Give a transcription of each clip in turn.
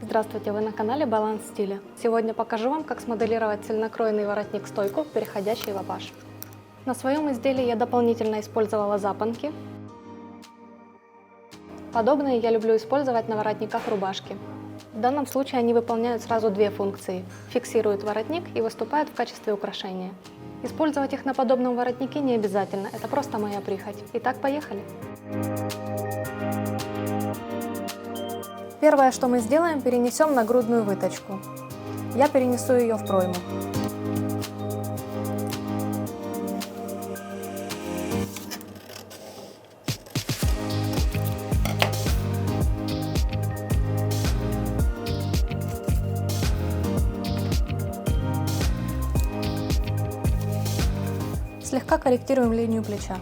Здравствуйте, вы на канале Баланс стиля. Сегодня покажу вам, как смоделировать цельнокроенный воротник-стойку, переходящий в абаж. На своем изделии я дополнительно использовала запонки. Подобные я люблю использовать на воротниках рубашки. В данном случае они выполняют сразу две функции – фиксируют воротник и выступают в качестве украшения. Использовать их на подобном воротнике не обязательно, это просто моя прихоть. Итак, поехали! Первое, что мы сделаем, перенесем нагрудную выточку. Я перенесу ее в пройму. Слегка корректируем линию плеча.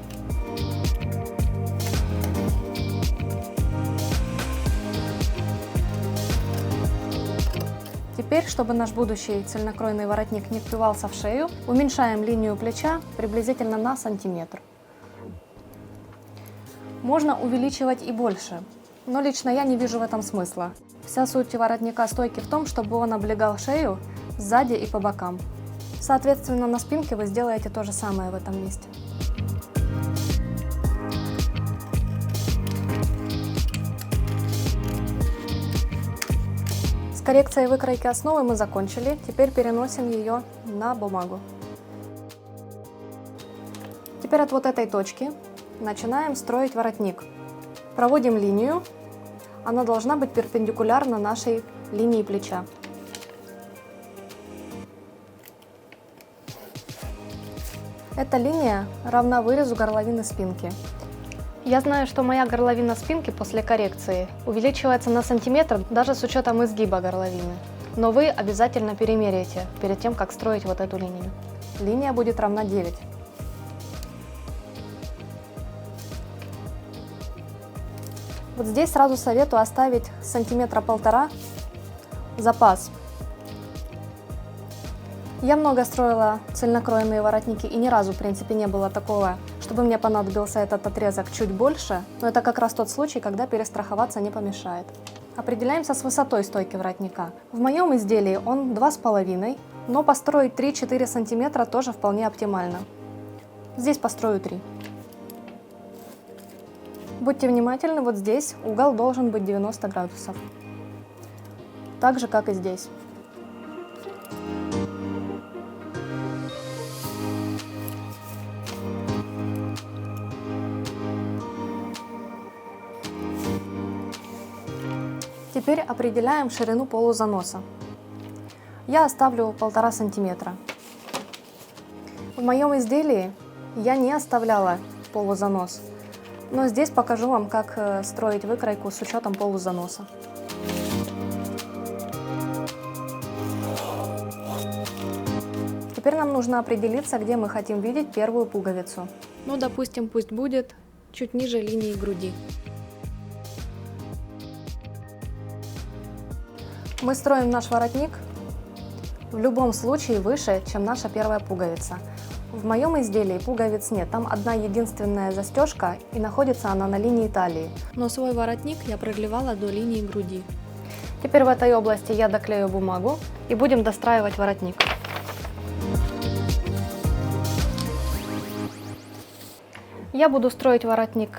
Теперь, чтобы наш будущий цельнокроенный воротник не впивался в шею, уменьшаем линию плеча приблизительно на сантиметр. Можно увеличивать и больше, но лично я не вижу в этом смысла. Вся суть воротника стойки в том, чтобы он облегал шею сзади и по бокам. Соответственно, на спинке вы сделаете то же самое в этом месте. С коррекцией выкройки основы мы закончили, теперь переносим ее на бумагу. Теперь от вот этой точки начинаем строить воротник. Проводим линию, она должна быть перпендикулярна нашей линии плеча. Эта линия равна вырезу горловины спинки. Я знаю, что моя горловина спинки после коррекции увеличивается на сантиметр даже с учетом изгиба горловины. Но вы обязательно перемеряйте перед тем, как строить вот эту линию. Линия будет равна 9. Вот здесь сразу советую оставить сантиметра 1,5 запас. Я много строила цельнокроенные воротники и ни разу в принципе не было такого, чтобы мне понадобился этот отрезок чуть больше, но это как раз тот случай, когда перестраховаться не помешает. Определяемся с высотой стойки воротника. В моем изделии он 2,5, но построить 3-4 сантиметра тоже вполне оптимально. Здесь построю 3. Будьте внимательны, вот здесь угол должен быть 90 градусов. Так же, как и здесь. Теперь определяем ширину полузаноса. Я оставлю 1,5 сантиметра. В моем изделии я не оставляла полузанос, но здесь покажу вам, как строить выкройку с учетом полузаноса. Теперь нам нужно определиться, где мы хотим видеть первую пуговицу. Ну, допустим, пусть будет чуть ниже линии груди. Мы строим наш воротник в любом случае выше, чем наша первая пуговица. В моем изделии пуговиц нет, там одна единственная застежка и находится она на линии талии. Но свой воротник я продлевала до линии груди. Теперь в этой области я доклею бумагу и будем достраивать воротник. Я буду строить воротник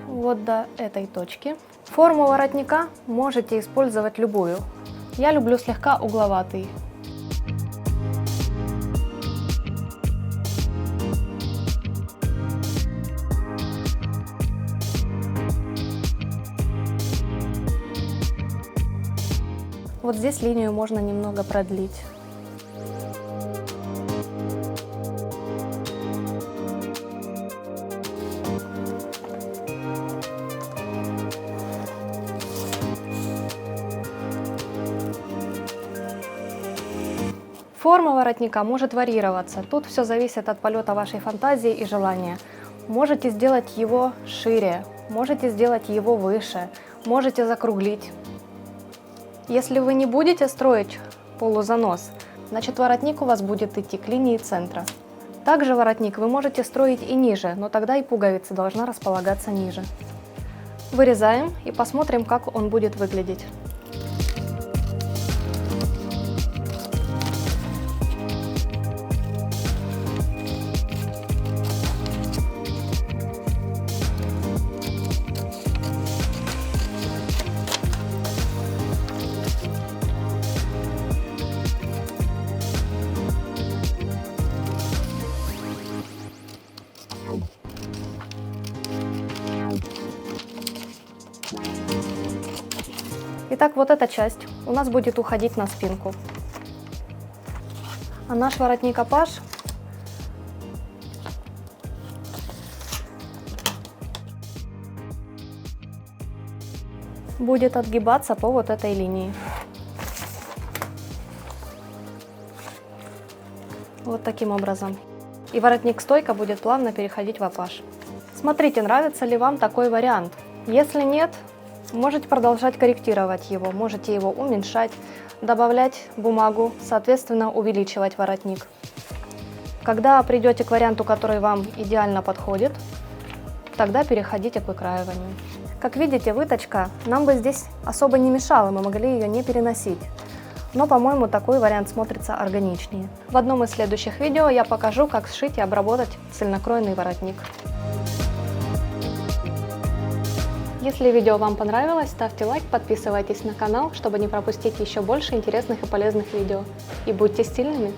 вот до этой точки. Форму воротника можете использовать любую. Я люблю слегка угловатый. Вот здесь линию можно немного продлить. Форма воротника может варьироваться, тут все зависит от полета вашей фантазии и желания. Можете сделать его шире, можете сделать его выше, можете закруглить. Если вы не будете строить полузанос, значит воротник у вас будет идти к линии центра. Также воротник вы можете строить и ниже, но тогда и пуговица должна располагаться ниже. Вырезаем и посмотрим, как он будет выглядеть. Итак, вот эта часть у нас будет уходить на спинку. А наш воротник-апаш будет отгибаться по вот этой линии. Вот таким образом. И воротник-стойка будет плавно переходить в апаш. Смотрите, нравится ли вам такой вариант. Если нет, можете продолжать корректировать его, можете его уменьшать, добавлять бумагу, соответственно увеличивать воротник. Когда придете к варианту, который вам идеально подходит, тогда переходите к выкраиванию. Как видите, выточка нам бы здесь особо не мешала, мы могли ее не переносить. Но, по-моему, такой вариант смотрится органичнее. В одном из следующих видео я покажу, как сшить и обработать цельнокроенный воротник. Если видео вам понравилось, ставьте лайк, подписывайтесь на канал, чтобы не пропустить еще больше интересных и полезных видео. И будьте стильными!